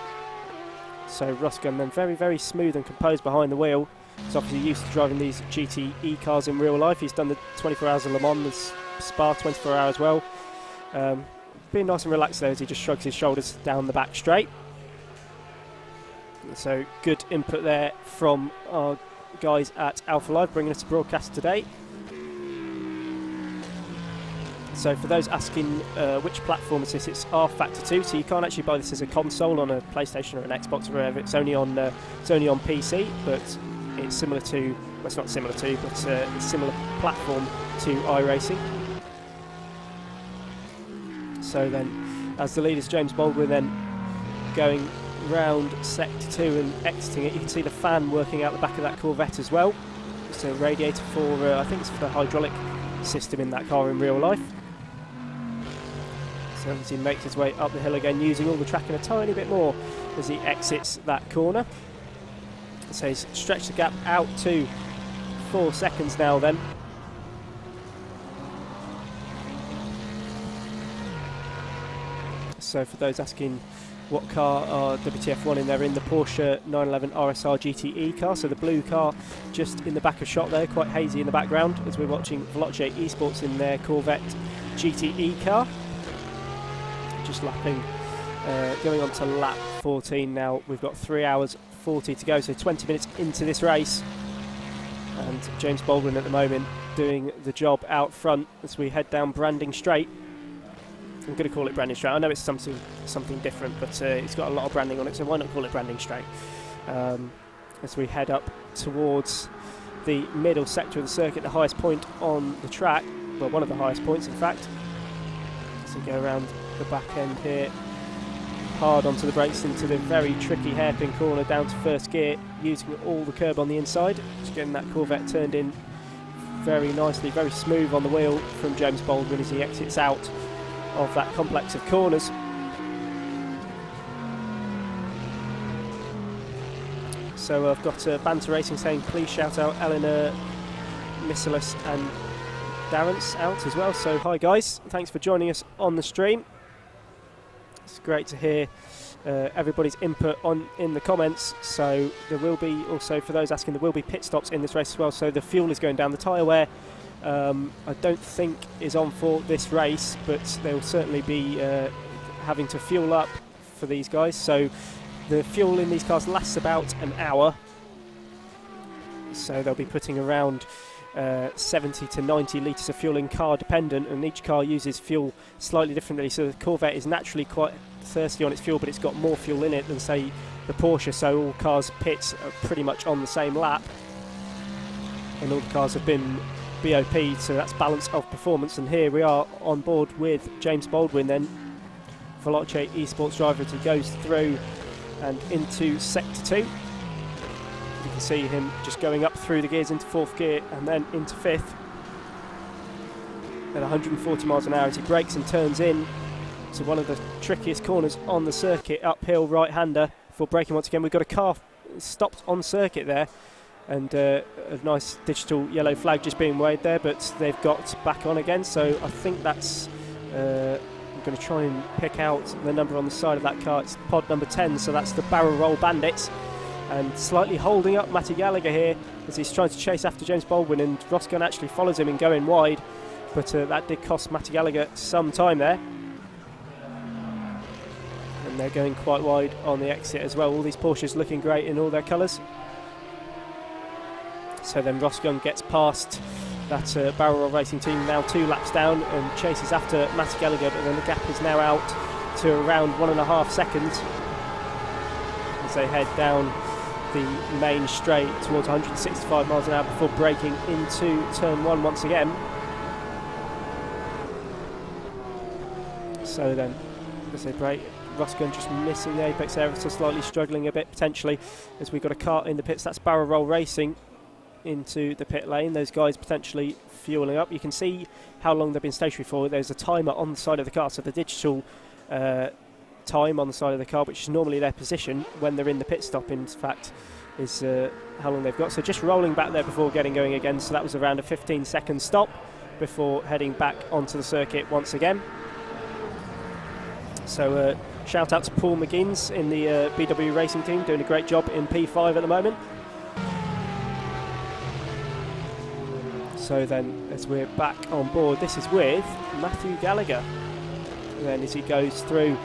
So Ross Gunn then very, very smooth and composed behind the wheel. He's obviously used to driving these GTE cars in real life. He's done the 24 hours of Le Mans, the Spa 24 hour as well. Being nice and relaxed there as he just shrugs his shoulders down the back straight. So good input there from our guys at Alpha Live, bringing us a broadcast today. So for those asking which platform is this, it's rFactor 2, so you can't actually buy this as a console on a PlayStation or an Xbox or wherever. It's only on PC, but it's similar to, well, it's not similar to, but it's a similar platform to iRacing. So then, as the lead is James Baldwin, then going round Sector 2 and exiting it, you can see the fan working out the back of that Corvette as well. It's a radiator for, I think it's for the hydraulic system in that car in real life. So as he makes his way up the hill again, using all the track and a tiny bit more as he exits that corner. So he's stretched the gap out to 4 seconds now then. So for those asking what car are WTF1 in, they're in the Porsche 911 RSR GTE car, so the blue car just in the back of shot there, quite hazy in the background as we're watching Veloce Esports in their Corvette GTE car. Just lapping, going on to lap 14 now. We've got 3 hours 40 to go, so 20 minutes into this race, and James Baldwin at the moment doing the job out front as we head down Branding Straight. I'm going to call it Branding Straight. I know it's something different, but it's got a lot of branding on it, so why not call it Branding Straight? As we head up towards the middle sector of the circuit, the highest point on the track, well, one of the highest points in fact. So we go around the back end here, hard onto the brakes into the very tricky hairpin corner down to first gear, using all the curb on the inside, just getting that Corvette turned in very nicely, very smooth on the wheel from James Baldwin as he exits out of that complex of corners. So I've got Banter Racing saying please shout out Eleanor, Missilis and Darrence out as well. So hi guys, thanks for joining us on the stream. It's great to hear everybody's input in the comments. So there will be also, for those asking, there will be pit stops in this race as well. So the fuel is going down. The tyre wear I don't think is on for this race, but they will certainly be having to fuel up for these guys. So the fuel in these cars lasts about an hour, so they'll be putting around 70 to 90 litres of fuel in, car dependent, and each car uses fuel slightly differently. So the Corvette is naturally quite thirsty on its fuel, but it's got more fuel in it than say the Porsche, so all cars pits are pretty much on the same lap, and all the cars have been BOP, so that's balance of performance. And here we are on board with James Baldwin then, Veloce Esports driver, as he goes through and into Sector 2. You can see him just going up through the gears into 4th gear and then into 5th at 140 miles an hour as he brakes and turns in to one of the trickiest corners on the circuit, uphill right-hander for braking once again. We've got a car stopped on circuit there, and a nice digital yellow flag just being waved there, but they've got back on again, so I think that's I'm going to try and pick out the number on the side of that car. It's pod number 10, so that's the Barrel Roll Bandits, and slightly holding up Matty Gallagher here as he's trying to chase after James Baldwin, and Ross Gunn actually follows him and going wide. but that did cost Matty Gallagher some time there. And they're going quite wide on the exit as well. All these Porsches looking great in all their colours. So then Ross Gunn gets past that Barrel Roll Racing team, now 2 laps down, and chases after Matty Gallagher, but then the gap is now out to around 1.5 seconds as they head down the main straight towards 165 miles an hour before braking into turn 1 once again. So then, as they brake, Ross Gunn just missing the apex area, so slightly struggling a bit potentially as we've got a car in the pits. That's Barrel Roll Racing into the pit lane. Those guys potentially fueling up. You can see how long they've been stationary for. There's a timer on the side of the car, so the digital time on the side of the car, which is normally their position when they're in the pit stop, in fact, is how long they've got. So just rolling back there before getting going again. So that was around a 15-second stop before heading back onto the circuit once again. So shout out to Paul McGuinness in the BW Racing team, doing a great job in P5 at the moment. So then, as we're back on board, this is with Matthew Gallagher. And then as he goes through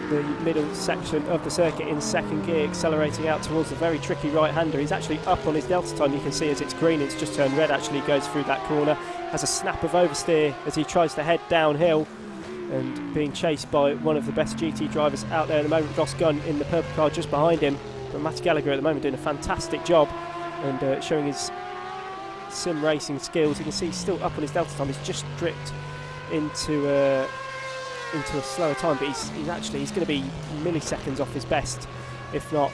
the middle section of the circuit in second gear, accelerating out towards the very tricky right-hander. He's actually up on his delta time. You can see as it's green, it's just turned red, actually goes through that corner. Has a snap of oversteer as he tries to head downhill, and being chased by one of the best GT drivers out there at the moment, Ross Gunn in the purple car just behind him. But Matty Gallagher at the moment doing a fantastic job and showing his sim racing skills. You can see he's still up on his delta time. He's just dripped into a slower time, but he's going to be milliseconds off his best, if not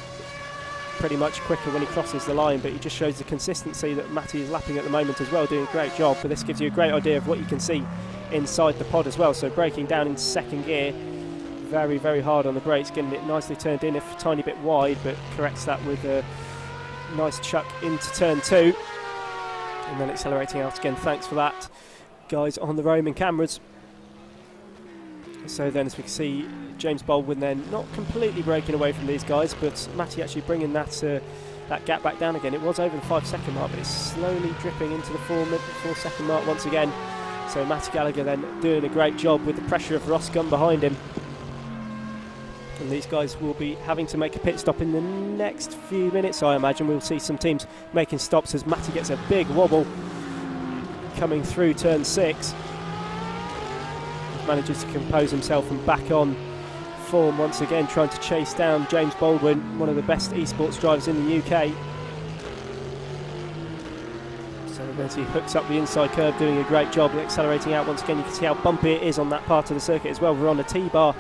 pretty much quicker when he crosses the line. But he just shows the consistency that Matty is lapping at the moment as well, doing a great job. But this gives you a great idea of what you can see inside the pod as well. So braking down in second gear, very, very hard on the brakes, getting it nicely turned in, if a tiny bit wide, but corrects that with a nice chuck into turn 2. And then accelerating out again. Thanks for that, guys on the roaming cameras. So then, as we can see, James Baldwin then not completely breaking away from these guys, but Matty actually bringing that gap back down again. It was over the 5-second mark, but it's slowly dripping into the 4-second mark once again. So Matty Gallagher then doing a great job with the pressure of Ross Gunn behind him. And these guys will be having to make a pit stop in the next few minutes, I imagine. We'll see some teams making stops as Matty gets a big wobble coming through turn 6. Manages to compose himself and back on form once again, trying to chase down James Baldwin, one of the best esports drivers in the UK. So as he hooks up the inside curve, doing a great job, accelerating out once again. You can see how bumpy it is on that part of the circuit as well. We're on a T-bar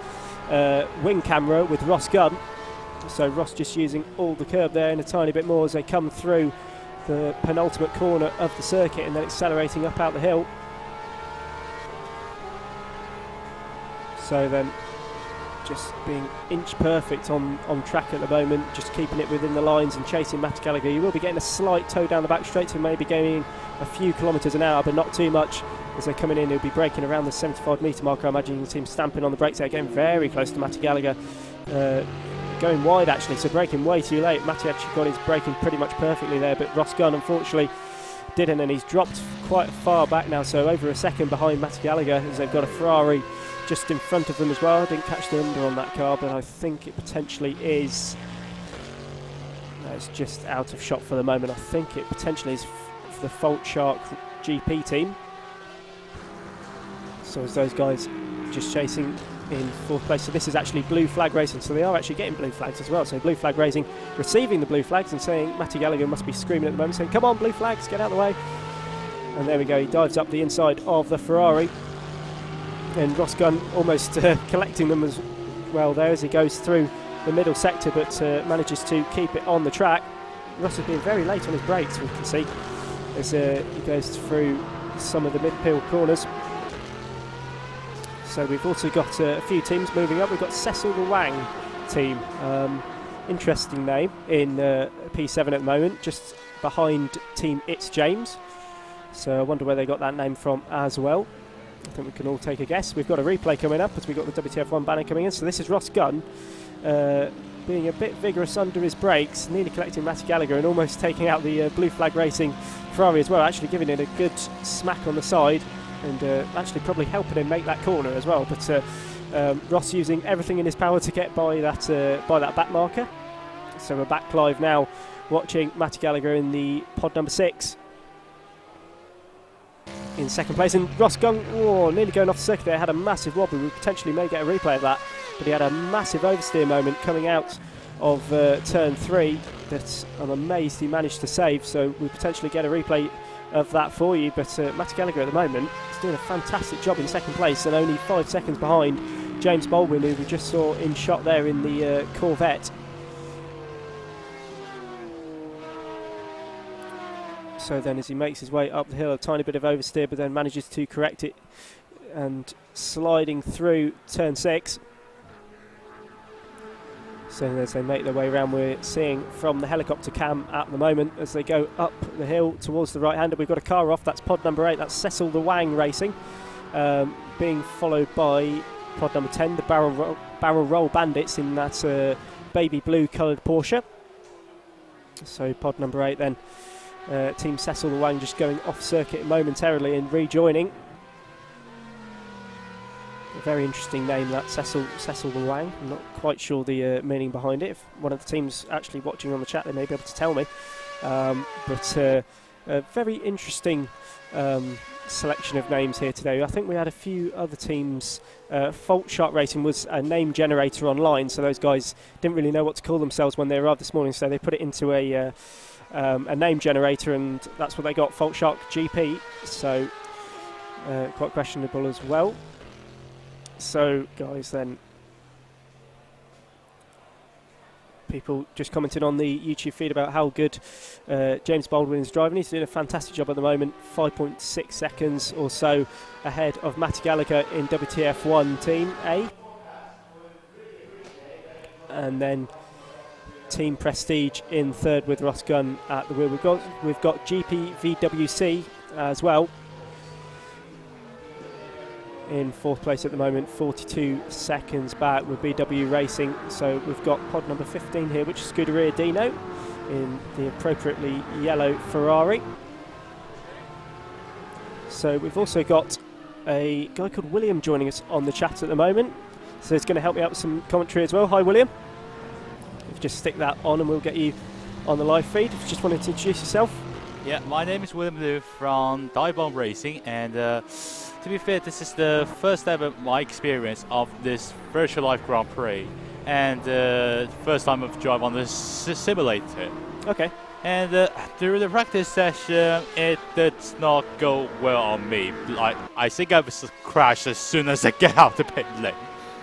wing camera with Ross Gunn, so Ross just using all the curb there and a tiny bit more as they come through the penultimate corner of the circuit, and then accelerating up out the hill. So then just being inch perfect on track at the moment, just keeping it within the lines and chasing Matty Gallagher. You will be getting a slight toe down the back straight, so maybe going a few kilometres an hour, but not too much. As they're coming in, he'll be braking around the 75 metre mark. I imagine you can see him stamping on the brakes there, getting very close to Matty Gallagher. Going wide actually, so braking way too late. Matty actually got his braking pretty much perfectly there, but Ross Gunn unfortunately didn't, and he's dropped quite far back now, so over a second behind Matty Gallagher, as they've got a Ferrari just in front of them as well. I didn't catch the number on that car, but I think it potentially is... No, it's just out of shot for the moment. I think it potentially is for the Fault Shark GP team. So as those guys just chasing in 4th place. So this is actually blue flag racing, so they are actually getting blue flags as well. So blue flag racing receiving the blue flags and saying, Matty Gallagher must be screaming at the moment, saying, come on blue flags, get out of the way. And there we go, he dives up the inside of the Ferrari. And Ross Gunn almost collecting them as well there as he goes through the middle sector, but manages to keep it on the track. Ross has been very late on his brakes, we can see, as he goes through some of the mid-peel corners. So we've also got a few teams moving up. We've got Cecil the Wang team. Interesting name in P7 at the moment, just behind Team It's James. So I wonder where they got that name from as well. I think we can all take a guess. We've got a replay coming up as we've got the WTF1 banner coming in. So this is Ross Gunn being a bit vigorous under his brakes, nearly collecting Matty Gallagher and almost taking out the blue flag racing Ferrari as well, actually giving it a good smack on the side. and actually probably helping him make that corner as well. But Ross using everything in his power to get by that back marker. So we're back live now, watching Matty Gallagher in the pod number 6. In second place, and Ross Gunn, nearly going off the circuit there, had a massive wobble. We potentially may get a replay of that, but he had a massive oversteer moment coming out of turn 3 that I'm amazed he managed to save, so we potentially get a replay of that for you. But Matty Gallagher at the moment is doing a fantastic job in second place, and only 5 seconds behind James Baldwin, who we just saw in shot there in the Corvette. So then as he makes his way up the hill, a tiny bit of oversteer, but then manages to correct it and sliding through turn 6. So as they make their way around, we're seeing from the helicopter cam at the moment as they go up the hill towards the right-hander. We've got a car off, that's pod number 8, that's Cecil the Wang Racing, being followed by pod number 10, the Barrel Roll Bandits in that baby blue coloured Porsche. So pod number 8 then. Team Cecil the Wang just going off circuit momentarily and rejoining. A very interesting name, that Cecil the Wang. I'm not quite sure the meaning behind it. If one of the teams actually watching on the chat, they may be able to tell me. But a very interesting selection of names here today. I think we had a few other teams. Fault Shark Racing was a name generator online, so those guys didn't really know what to call themselves when they arrived this morning, so they put it into a name generator, and that's what they got, Fault Shark GP. So quite questionable as well. So guys, then people just commented on the YouTube feed about how good James Baldwin is driving. He's doing a fantastic job at the moment, 5.6 seconds or so ahead of Matty Gallagher in WTF1 Team A. And then Team Prestige in third with Ross Gunn at the wheel. We've got GPVWC as well in fourth place at the moment, 42 seconds back with BW Racing. So we've got pod number 15 here, which is Scuderia Dino in the appropriately yellow Ferrari. So we've also got a guy called William joining us on the chat at the moment, so he's going to help me out with some commentary as well. Hi William. Just stick that on and we'll get you on the live feed. If you just wanted to introduce yourself. Yeah, my name is William Liu from Dive Bomb Racing, and to be fair, this is the first ever my experience of this virtual life Grand Prix, and first time I've driven on this simulator. Okay. And during the practice session, it did not go well on me. Like, I think I was crashed as soon as I get out the pit lane.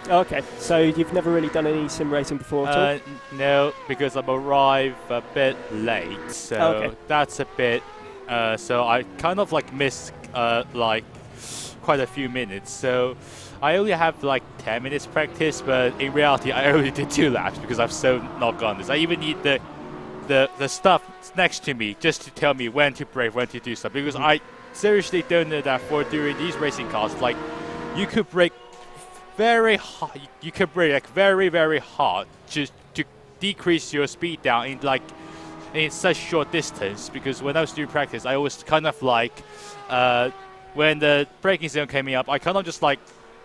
Okay, so you've never really done any sim racing before at all? No, because I've arrived a bit late, so that's a bit. So I kind of like missed like quite a few minutes. So I only have like 10 minutes practice, but in reality, I only did 2 laps because I've so not gone this. I even need the stuff next to me just to tell me when to brake, when to do stuff, because I seriously don't know that for during these racing cars, like you could brake very hard. You can brake like very, very hard just to decrease your speed down in such short distance. Because when I was doing practice, I always kind of like when the braking zone came up, I kind of just like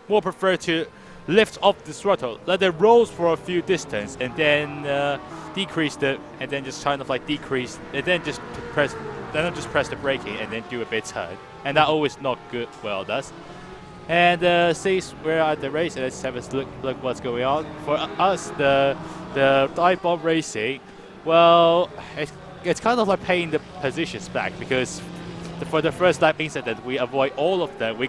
more prefer to lift off the throttle, let it roll for a few distance, and then decrease and then just kind of like decrease, and then just press the braking, and then do a bit turn, and that always not good. Well, does. And since we're at the race, let's have a look what's going on. For us, the Dive Bomb Racing, well, it's kind of like paying the positions back, because for the first lap incident, we avoid all of them.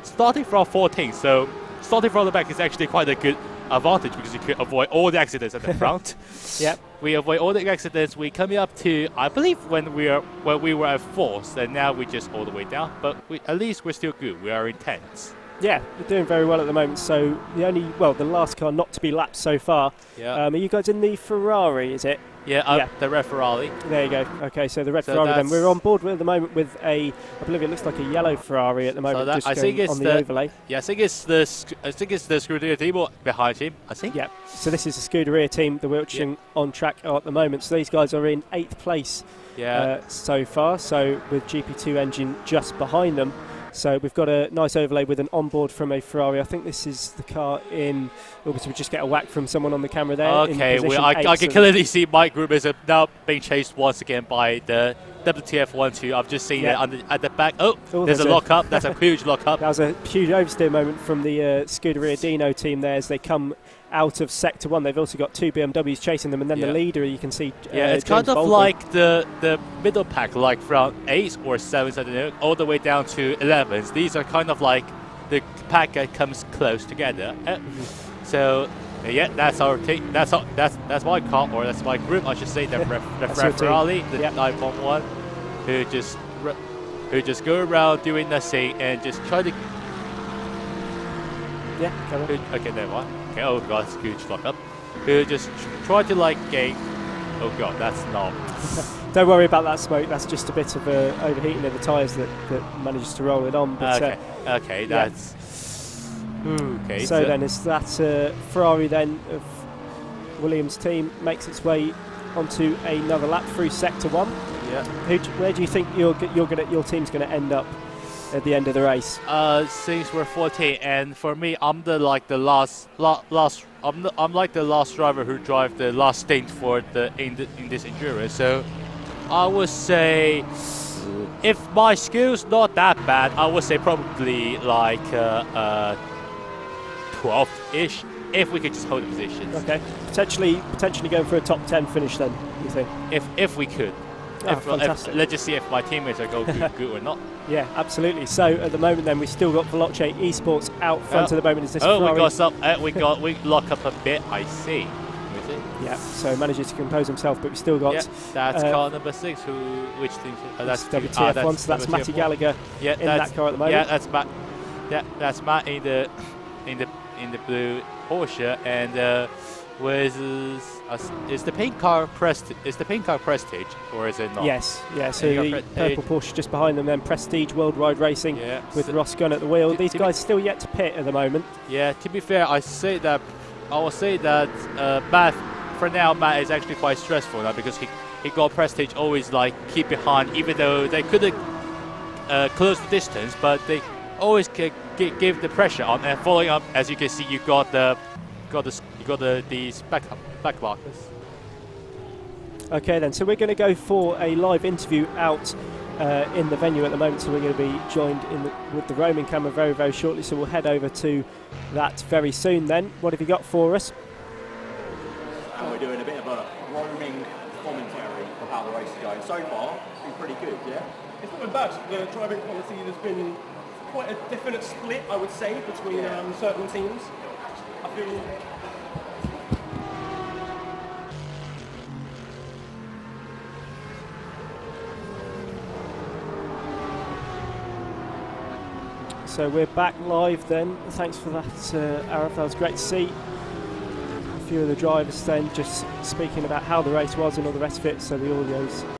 Starting from 14th, so starting from the back is actually quite a good advantage, because you could avoid all the accidents at the front. Yep. We avoid all the accidents. We coming up to, I believe, when we were at 4th, and now we're just all the way down. But at least we're still good. We are in 10th. Yeah, we're doing very well at the moment. So the last car not to be lapped so far. Yeah. Are you guys in the Ferrari? Is it? Yeah, the red Ferrari. There you go. Okay, so the red Ferrari. Then we're on board at the moment with I believe it looks like a yellow Ferrari at the moment. So I think it's on the overlay. Yeah, I think it's the Scuderia team behind him. I think. Yeah. So this is the Scuderia team, the Wiltshire on track at the moment. So these guys are in 8th place so far. So with GP2 engine just behind them. So we've got a nice overlay with an onboard from a Ferrari. I think this is the car in. Obviously, we just get a whack from someone on the camera there. Okay, I can clearly see my group is now being chased once again by the WTF1 2. I've just seen it at the back. Oh, there's a lock-up. That's a huge lock-up. That was a huge oversteer moment from the Scuderia Dino team there as they come out of Sector 1. They've also got 2 BMWs chasing them, and then the leader, you can see it's James kind of Baldwin. like the middle pack, like from 8s or 7s, I don't know, all the way down to 11s. These are kind of like the pack that comes close together. So yeah, that's our team. That's my car, or that's my group, I should say. The Ferrari, the 911, who just go around doing nothing and just try to. Yeah, come on. Okay, never mind. Okay, oh god, it's a huge lock up. Who just try to like gain. Oh god, that's not. Don't worry about that smoke. That's just a bit of overheating of the tyres that manages to roll it on. But, okay, that's. Okay. So then, is that Ferrari then of Williams' team makes its way onto another lap through Sector 1? Yeah. Where do you think your team's going to end up at the end of the race? Since we're 14, and for me, I'm the last driver who drive the last stint for in this endurance. So I would say, if my skills not that bad, I would say probably like 12-ish, if we could just hold the positions. Okay, potentially going for a top 10 finish then, you think? If we could. Fantastic. Let's just see if my teammates are going good or not. Yeah, absolutely. So at the moment, then we've still got Veloce Esports out front at the moment. Is this Ferrari? We got some. We lock up a bit. I see. Yeah. So manages to compose himself, but we still got. Yeah, that's car number 6. Which team? That's WTF1. So that's Matty Gallagher in that car at the moment. Yeah, that's Matt. Yeah, that's Matt in the blue Porsche, and is the pink car Prestige, or is it not? Yes, yeah. So the purple Porsche just behind them, then Prestige Worldwide Racing with Ross Gunn at the wheel. These guys still yet to pit at the moment. Yeah. To be fair, I will say that Matt, for now, Matt is actually quite stressful now because he got Prestige always like keep behind, even though they couldn't close the distance, but they always give the pressure on. And following up, as you can see, you got these back markers. Okay then, so we're going to go for a live interview out in the venue at the moment, so we're going to be joined with the roaming camera very, very shortly, so we'll head over to that very soon then. What have you got for us? And we're doing a bit of a roaming commentary of how the race is going. So far, it's been pretty good, yeah? It's not been bad. The driving quality, there's been quite a definite split, I would say, between certain teams. I feel. So we're back live then. Thanks for that, Arif. That was great to see. A few of the drivers then just speaking about how the race was and all the rest of it. So the audio's